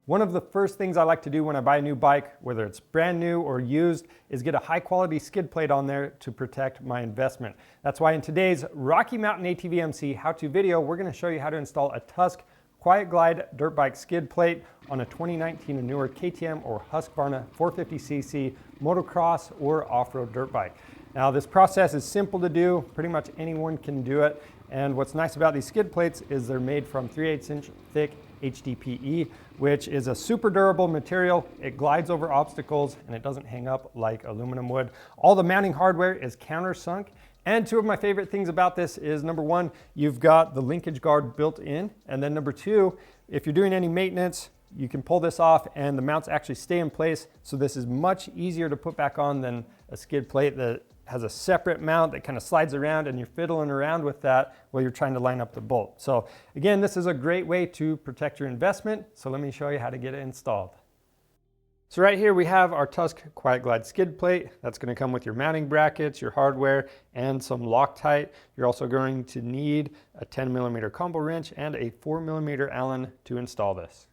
One of the first things I like to do when I buy a new bike, whether it's brand new or used, is get a high quality skid plate on there to protect my investment. That's why in today's Rocky Mountain ATV MC how-to video, we're going to show you how to install a Tusk Quiet Glide dirt bike skid plate on a 2019 and newer KTM or Husqvarna 450cc motocross or off-road dirt bike. Now this process is simple to do, pretty much anyone can do it. And what's nice about these skid plates is they're made from 3/8 inch thick HDPE, which is a super durable material. It glides over obstacles and it doesn't hang up like aluminum would. All the mounting hardware is countersunk. And two of my favorite things about this is number one, you've got the linkage guard built in. And then number two, if you're doing any maintenance, you can pull this off and the mounts actually stay in place. So this is much easier to put back on than a skid plate that has a separate mount that kind of slides around and you're fiddling around with that while you're trying to line up the bolt. So again, this is a great way to protect your investment. So let me show you how to get it installed. So right here we have our Tusk Quiet Glide skid plate. That's going to come with your mounting brackets, your hardware, and some Loctite. You're also going to need a 10mm combo wrench and a 4mm Allen to install this.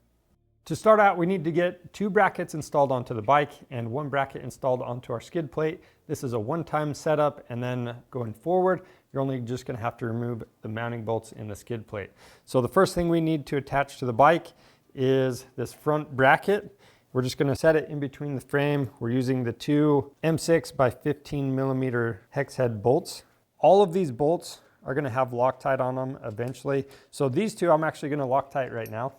To start out, we need to get 2 brackets installed onto the bike and 1 bracket installed onto our skid plate. This is a one-time setup, and then going forward, you're only just going to have to remove the mounting bolts in the skid plate. So the first thing we need to attach to the bike is this front bracket. We're just going to set it in between the frame. We're using the 2 M6 by 15mm hex head bolts. All of these bolts are going to have Loctite on them eventually. So these 2 I'm actually going to Loctite right now.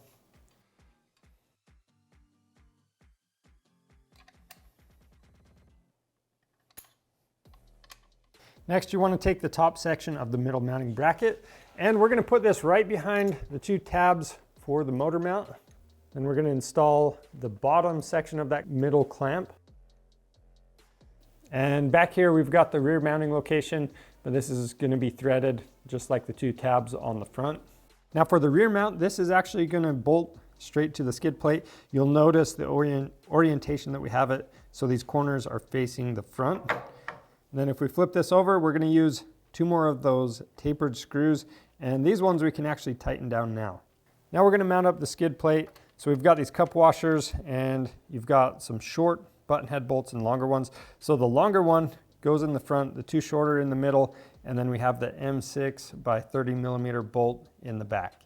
Next, you want to take the top section of the middle mounting bracket, and we're going to put this right behind the 2 tabs for the motor mount. Then we're going to install the bottom section of that middle clamp. And back here, we've got the rear mounting location, but this is going to be threaded just like the 2 tabs on the front. Now for the rear mount, this is actually going to bolt straight to the skid plate. You'll notice the orientation that we have it, so these corners are facing the front. And then if we flip this over, we're going to use 2 more of those tapered screws, and these ones we can actually tighten down now. Now we're going to mount up the skid plate. So we've got these cup washers, and you've got some short button head bolts and longer ones. So the longer one goes in the front, the 2 shorter in the middle, and then we have the M6 by 30mm bolt in the back.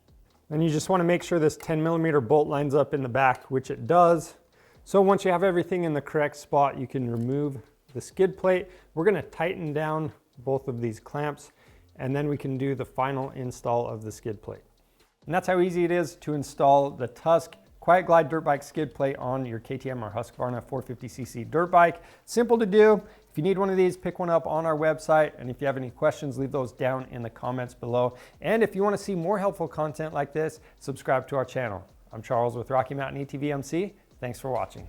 Then you just want to make sure this 10mm bolt lines up in the back, which it does. So once you have everything in the correct spot, you can remove the skid plate. We're going to tighten down both of these clamps, and then we can do the final install of the skid plate. And that's how easy it is to install the Tusk Quiet Glide dirt bike skid plate on your KTM or Husqvarna 450cc dirt bike. Simple to do. If you need one of these, pick one up on our website. And if you have any questions, leave those down in the comments below. And if you want to see more helpful content like this, subscribe to our channel. I'm Charles with Rocky Mountain ATV MC. Thanks for watching.